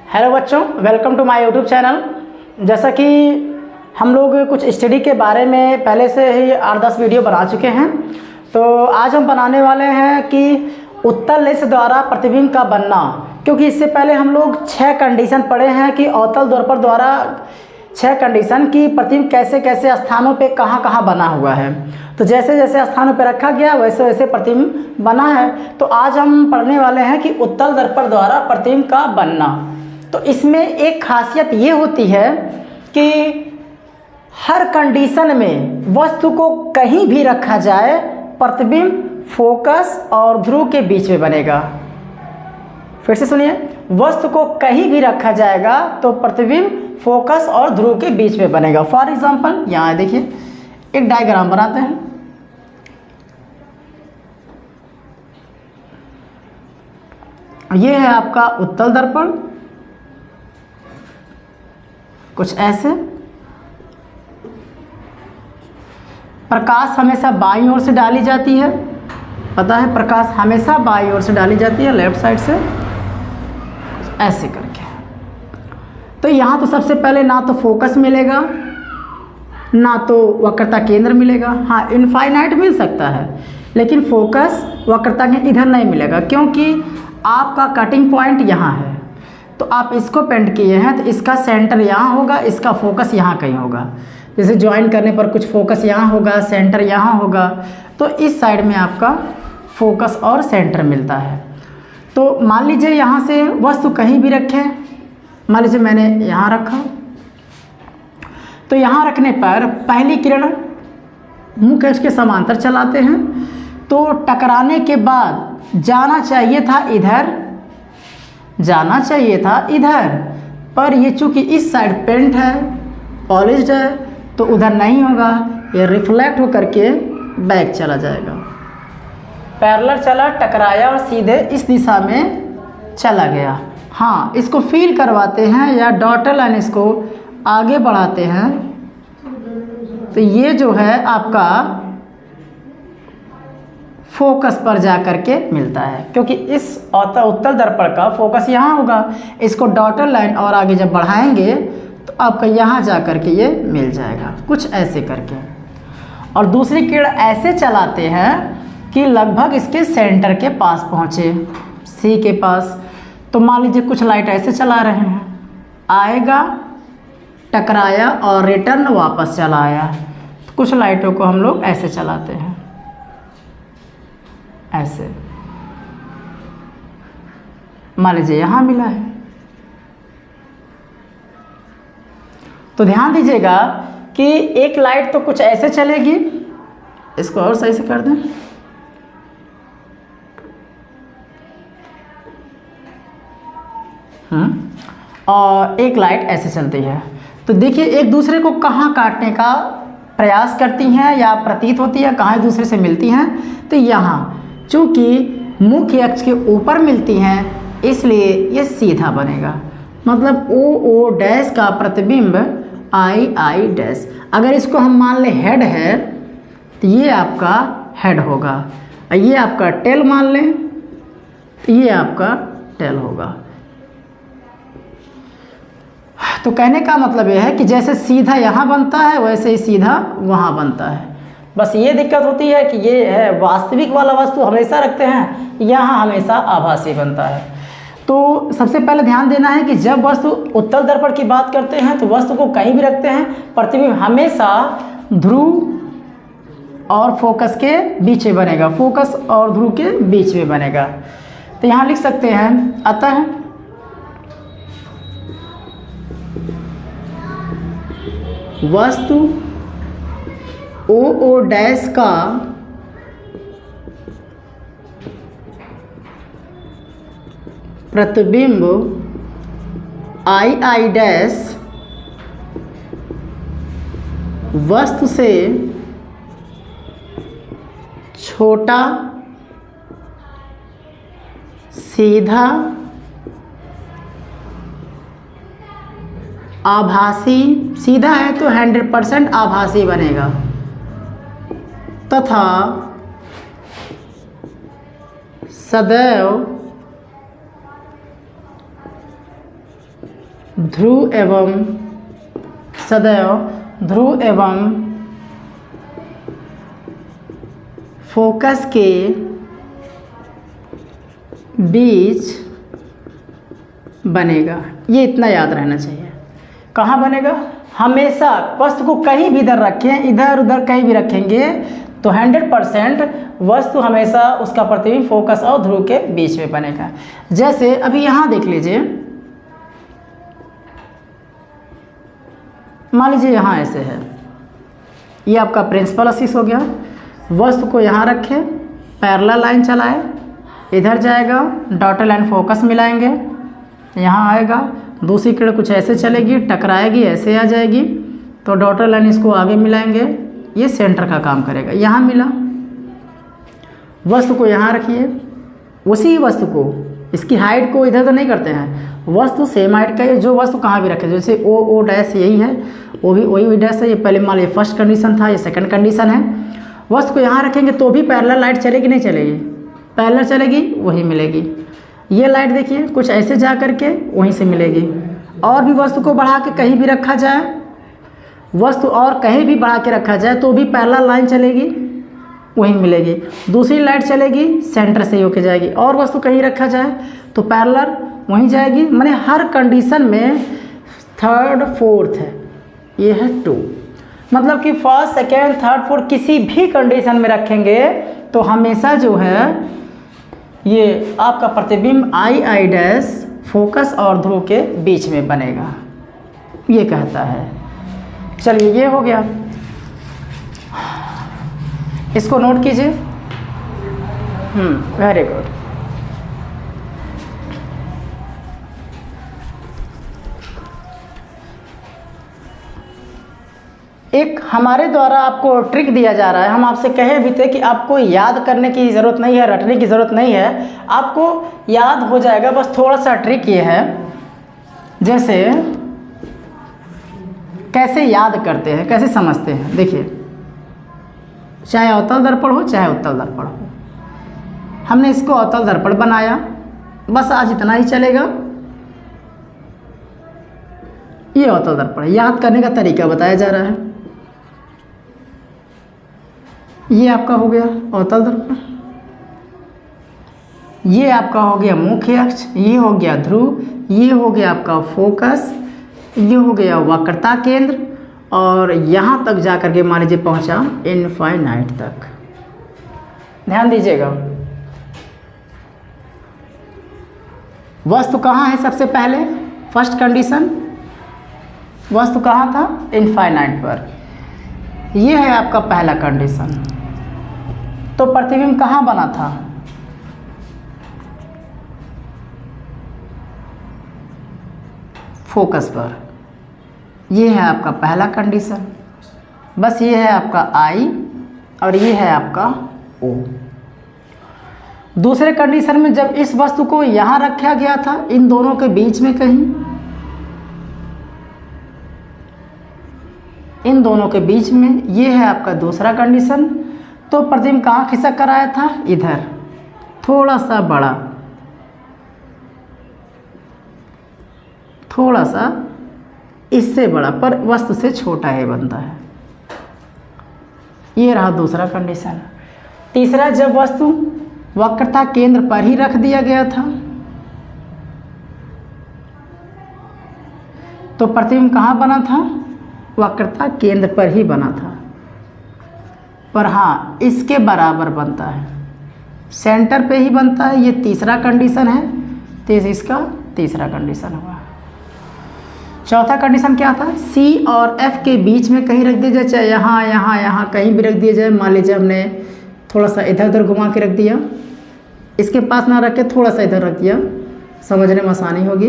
Hello बच्चों, welcome to my YouTube channel. जैसा कि हम लोग कुछ स्टडी के बारे में पहले से ही 8-10 वीडियो बना चुके हैं, तो आज हम बनाने वाले हैं कि उत्तल लेंस द्वारा प्रतिबिंब का बनना। क्योंकि इससे पहले हम लोग 6 कंडीशन पढ़े हैं कि अवतल दर्पण द्वारा 6 कंडीशन की प्रतिबिंब कैसे कैसे स्थानों पे कहाँ कहाँ बना हुआ है। तो जैसे जैसे स्थानों पे रखा गया वैसे वैसे प्रतिबिंब बना है। तो आज हम पढ़ने वाले हैं कि उत्तल दर्पण द्वारा प्रतिबिंब का बनना। तो इसमें एक खासियत ये होती है कि हर कंडीशन में वस्तु को कहीं भी रखा जाए, प्रतिबिंब फोकस और ध्रुव के बीच में बनेगा। फिर से सुनिए, वस्तु को कहीं भी रखा जाएगा तो प्रतिबिंब फोकस और ध्रुव के बीच में बनेगा। फॉर एग्जांपल यहाँ देखिए, एक डायग्राम बनाते हैं। ये है आपका उत्तल दर्पण, कुछ ऐसे। प्रकाश हमेशा बाईं ओर से डाली जाती है, पता है प्रकाश हमेशा बाईं ओर से डाली जाती है, लेफ्ट साइड से ऐसे करके। तो यहाँ तो सबसे पहले ना तो फोकस मिलेगा ना तो वक्रता केंद्र मिलेगा। हाँ, इनफाइनाइट मिल सकता है लेकिन फोकस वक्रता के इधर नहीं मिलेगा, क्योंकि आपका कटिंग पॉइंट यहाँ है। तो आप इसको पेंट किए हैं तो इसका सेंटर यहाँ होगा, इसका फोकस यहाँ कहीं होगा। जैसे ज्वाइन करने पर कुछ फोकस यहाँ होगा, सेंटर यहाँ होगा, तो इस साइड में आपका फोकस और सेंटर मिलता है। तो मान लीजिए यहाँ से वस्तु कहीं भी रखें, मान लीजिए मैंने यहाँ रखा, तो यहाँ रखने पर पहली किरण मुख्य अक्ष के समांतर चलाते हैं, तो टकराने के बाद जाना चाहिए था इधर, जाना चाहिए था इधर, पर ये चूंकि इस साइड पेंट है, पॉलिश्ड है, तो उधर नहीं होगा, ये रिफ्लेक्ट होकर के बैक चला जाएगा। पैरेलल चला, टकराया और सीधे इस दिशा में चला गया। हाँ, इसको फील करवाते हैं या डॉटर लाइन इसको आगे बढ़ाते हैं, तो ये जो है आपका फोकस पर जा कर के मिलता है। क्योंकि इस उत्तल दर्पण का फोकस यहाँ होगा, इसको डॉटर लाइन और आगे जब बढ़ाएंगे तो आपका यहाँ जा कर के ये मिल जाएगा, कुछ ऐसे करके। और दूसरी किरण ऐसे चलाते हैं कि लगभग इसके सेंटर के पास पहुँचे, सी के पास। तो मान लीजिए कुछ लाइट ऐसे चला रहे हैं, आएगा, टकराया और रिटर्न वापस चला आया। कुछ लाइटों को हम लोग ऐसे चलाते हैं, ऐसे। मान लीजिए यहाँ मिला है, तो ध्यान दीजिएगा कि एक लाइट तो कुछ ऐसे चलेगी, इसको और सही से कर दें, और एक लाइट ऐसे चलती है। तो देखिए एक दूसरे को कहाँ काटने का प्रयास करती हैं या प्रतीत होती है, कहाँ एक दूसरे से मिलती हैं। तो यहाँ चूँकि मुख्य अक्ष के ऊपर मिलती हैं, इसलिए ये सीधा बनेगा। मतलब ओ डैश का प्रतिबिंब आई डैश। अगर इसको हम मान लें हेड है, तो ये आपका हेड होगा, और ये आपका टेल मान लें, तो ये आपका टेल होगा। तो कहने का मतलब यह है कि जैसे सीधा यहाँ बनता है वैसे ही सीधा वहाँ बनता है। बस ये दिक्कत होती है कि ये है वास्तविक वाला वस्तु हमेशा रखते हैं, यहाँ हमेशा आभासी बनता है। तो सबसे पहले ध्यान देना है कि जब वस्तु उत्तल दर्पण की बात करते हैं तो वस्तु को कहीं भी रखते हैं, प्रतिबिंब हमेशा ध्रुव और फोकस के बीच में बनेगा, फोकस और ध्रुव के बीच में बनेगा। तो यहाँ लिख सकते हैं, अतः वस्तु ओ डैश का प्रतिबिंब आई डैश वस्तु से छोटा, सीधा, आभासी, सीधा है तो 100% आभासी बनेगा, तथा सदैव ध्रुव एवं सदैव ध्रुव एवं फोकस के बीच बनेगा। ये इतना याद रहना चाहिए। कहाँ बनेगा? हमेशा वस्तु को कहीं भी इधर रखें, इधर उधर कहीं भी रखेंगे तो 100% वस्तु हमेशा उसका प्रतिबिंब फोकस और ध्रुव के बीच में बनेगा। जैसे अभी यहाँ देख लीजिए, मान लीजिए यहाँ ऐसे है, ये आपका प्रिंसिपल एक्सिस हो गया। वस्तु को यहाँ रखें, पैरेलल लाइन चलाए, इधर जाएगा, डॉटेड लाइन फोकस मिलाएंगे, यहाँ आएगा, दूसरी किरण कुछ ऐसे चलेगी, टकराएगी, ऐसे आ जाएगी, तो डॉटेड लाइन इसको आगे मिलाएंगे, ये सेंटर का काम करेगा। यहाँ मिला, वस्तु को यहाँ रखिए, उसी वस्तु को, इसकी हाइट को इधर तो नहीं करते हैं, वस्तु सेम हाइट का है, जो वस्तु कहाँ भी रखे, जैसे ओ डैश यही है, वो भी वही डैश है, ये पहले मान लीजिए फर्स्ट कंडीशन था, ये सेकंड कंडीशन है। वस्तु को यहाँ रखेंगे तो भी पैरेलल लाइट चलेगी नहीं चलेगी? पैरेलल चलेगी, वही मिलेगी। ये लाइट देखिए कुछ ऐसे जा करके वहीं से मिलेगी। और भी वस्तु को बढ़ा के कहीं भी रखा जाए, वस्तु और कहीं भी बढ़ा के रखा जाए तो भी पैरेलल लाइन चलेगी, वहीं मिलेगी। दूसरी लाइट चलेगी, सेंटर से होके जाएगी। और वस्तु कहीं रखा जाए तो पैरेलल वहीं जाएगी। माने हर कंडीशन में थर्ड फोर्थ है, ये है 2। मतलब कि फर्स्ट सेकेंड थर्ड फोर्थ किसी भी कंडीशन में रखेंगे तो हमेशा जो है ये आपका प्रतिबिंब आई डैश फोकस और ध्रुव के बीच में बनेगा, ये कहता है। चलिए ये हो गया, इसको नोट कीजिए। Very good. एक हमारे द्वारा आपको ट्रिक दिया जा रहा है। हम आपसे कहे भी थे कि आपको याद करने की ज़रूरत नहीं है, रटने की ज़रूरत नहीं है, आपको याद हो जाएगा। बस थोड़ा सा ट्रिक ये है, जैसे कैसे याद करते हैं, कैसे समझते हैं। देखिए, चाहे अवतल दर्पण हो चाहे उत्तल दर्पण हो, हमने इसको अवतल दर्पण बनाया, बस आज इतना ही चलेगा। ये अवतल दर्पण, याद करने का तरीका बताया जा रहा है। ये आपका हो गया अवतल दर्पण, ये आपका हो गया मुख्य अक्ष, ये हो गया ध्रुव, ये हो गया आपका फोकस, ये हो गया वक्रता केंद्र, और यहाँ तक जा करके मान लीजिए पहुँचा इनफाइनाइट तक। ध्यान दीजिएगा, वस्तु कहाँ है? सबसे पहले फर्स्ट कंडीशन, वस्तु कहाँ था? इनफाइनाइट पर। ये है आपका पहला कंडीशन। तो प्रतिबिंब कहाँ बना था? फोकस पर। ये है आपका पहला कंडीशन। बस ये है आपका आई और ये है आपका ओ। दूसरे कंडीशन में जब इस वस्तु को यहाँ रखा गया था, इन दोनों के बीच में कहीं, इन दोनों के बीच में, ये है आपका दूसरा कंडीशन। तो प्रतिबिंब कहाँ खिसक कर आया था? इधर, थोड़ा सा बड़ा, थोड़ा सा इससे बड़ा, पर वस्तु से छोटा है बनता है। ये रहा दूसरा कंडीशन। तीसरा, जब वस्तु वक्रता केंद्र पर ही रख दिया गया था तो प्रतिबिंब कहाँ बना था? वक्रता केंद्र पर ही बना था, पर हाँ इसके बराबर बनता है, सेंटर पे ही बनता है। ये तीसरा कंडीशन है, तो इसका तीसरा कंडीशन हुआ। चौथा कंडीशन क्या था? सी और एफ के बीच में कहीं रख दिया जाए, चाहे यहाँ यहाँ यहाँ कहीं भी रख दिया जाए। मान लीजिए हमने थोड़ा सा इधर उधर घुमा के रख दिया, इसके पास ना रख के थोड़ा सा इधर रख दिया, समझने में आसानी होगी,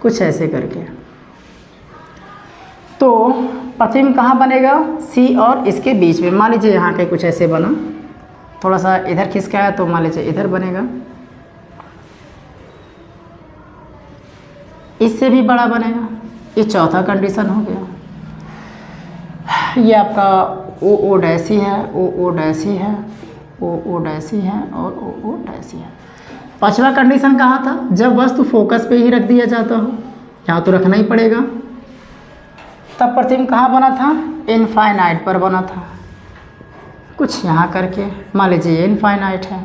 कुछ ऐसे करके। तो प्रतिबिंब कहाँ बनेगा? सी और इसके बीच में। मान लीजिए यहाँ के कुछ ऐसे बना, थोड़ा सा इधर खिसकाया तो मान लीजिए इधर बनेगा, इससे भी बड़ा बनेगा। ये चौथा कंडीशन हो गया। ये आपका ओ डैसी है, ओ डैसी है, ओ डैसी है और ओ डैसी है। पांचवा कंडीशन कहाँ था? जब वस्तु फोकस पे ही रख दिया जाता हो, यहाँ तो रखना ही पड़ेगा। तब प्रतिबिंब कहाँ बना था? इनफाइनाइट पर बना था, कुछ यहाँ करके। मान लीजिए ये इनफाइनाइट है,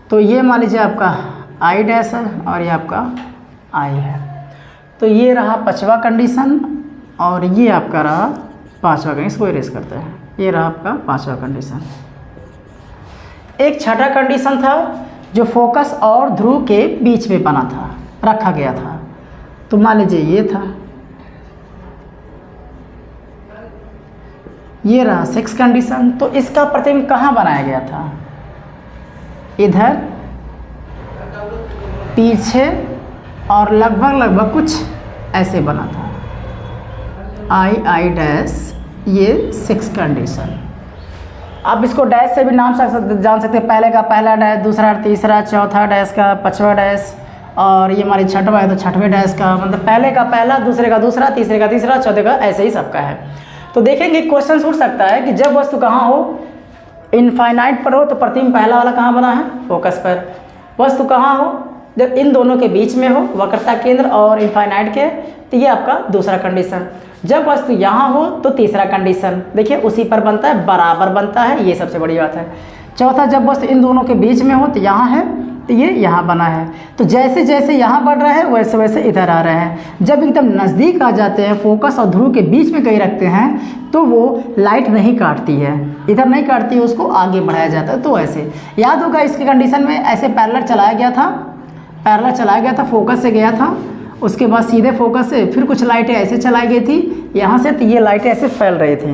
तो ये मान लीजिए आपका आई डैश है और ये आपका आई है। तो ये रहा पांचवा कंडीशन और ये आपका रहा पांचवा कंडीशन। इसको इरेज करते हैं। ये रहा आपका पांचवा कंडीशन। एक छठा कंडीशन था जो फोकस और ध्रुव के बीच में बना था, रखा गया था। तो मान लीजिए ये था, ये रहा सिक्स कंडीशन। तो इसका प्रतिबिंब कहाँ बनाया गया था? इधर पीछे और लगभग कुछ ऐसे बना था, आई डैश, ये सिक्स कंडीशन। आप इसको डैश से भी नाम जान सकते हैं। पहले का पहला डैश, दूसरा तीसरा, चौथा डैश का पांचवा डैश, और ये हमारी छठवा है तो छठवें डैश का। मतलब पहले का पहला, दूसरे का दूसरा, तीसरे का तीसरा, चौथे का, ऐसे ही सबका है। तो देखेंगे क्वेश्चन उठ सकता है कि जब वस्तु कहाँ हो, इनफाइनाइट पर हो तो प्रतिबिंब पहला वाला कहाँ बना है? फोकस पर। वस्तु कहाँ हो? जब इन दोनों के बीच में हो, वक्रता केंद्र और इनफाइनाइट के, तो ये आपका दूसरा कंडीशन। जब वस्तु यहाँ हो तो तीसरा कंडीशन, देखिए उसी पर बनता है, बराबर बनता है, ये सबसे बड़ी बात है। चौथा, जब वस्तु इन दोनों के बीच में हो तो यहाँ है, तो ये यहाँ बना है। तो जैसे जैसे यहाँ बढ़ रहा है वैसे वैसे इधर आ रहे हैं। जब एकदम नज़दीक आ जाते हैं, फोकस और ध्रुव के बीच में कहीं रखते हैं, तो वो लाइट नहीं काटती है, इधर नहीं काटती है, उसको आगे बढ़ाया जाता है। तो ऐसे याद होगा, इसके कंडीशन में ऐसे पैरेलल चलाया गया था, पैरेलल चलाया गया था, फोकस से गया था, उसके बाद सीधे फोकस से फिर कुछ लाइटें ऐसे चलाई गई थी यहाँ से, तो ये लाइटें ऐसे फैल रही थी,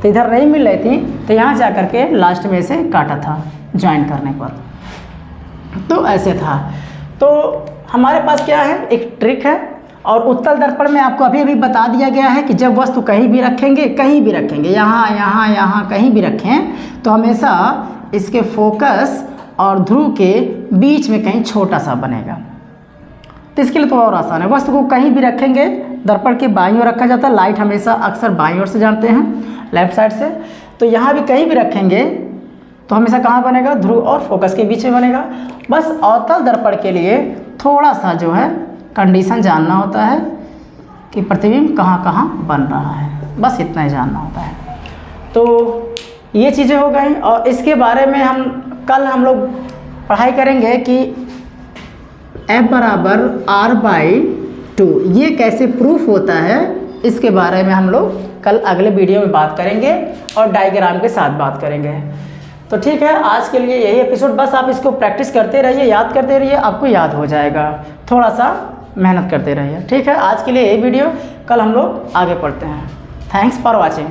तो इधर नहीं मिल रही थी, तो यहाँ जा कर के लास्ट में से काटा था ज्वाइन करने पर। तो ऐसे था। तो हमारे पास क्या है, एक ट्रिक है। और उत्तल दर्पण में आपको अभी अभी बता दिया गया है कि जब वस्तु कहीं भी रखेंगे, यहाँ यहाँ यहाँ कहीं भी रखें, तो हमेशा इसके फोकस और ध्रुव के बीच में कहीं छोटा सा बनेगा। तो इसके लिए थोड़ा और आसान है। वस्तु को कहीं भी रखेंगे, दर्पण के बाईं ओर रखा जाता है, लाइट हमेशा अक्सर बाईं ओर से जानते हैं, लेफ्ट साइड से। तो यहाँ भी कहीं भी रखेंगे तो हमेशा कहाँ बनेगा? ध्रुव और फोकस के बीच में बनेगा। बस अवतल दर्पण के लिए थोड़ा सा जो है कंडीशन जानना होता है कि प्रतिबिंब कहाँ कहाँ बन रहा है, बस इतना ही जानना होता है। तो ये चीज़ें हो गई। और इसके बारे में कल हम लोग पढ़ाई करेंगे कि F बराबर R/2 ये कैसे प्रूफ होता है, इसके बारे में हम लोग कल अगले वीडियो में बात करेंगे और डायग्राम के साथ बात करेंगे। तो ठीक है, आज के लिए यही एपिसोड। बस आप इसको प्रैक्टिस करते रहिए, याद करते रहिए, आपको याद हो जाएगा। थोड़ा सा मेहनत करते रहिए। ठीक है, आज के लिए यही वीडियो, कल हम लोग आगे पढ़ते हैं। Thanks for watching.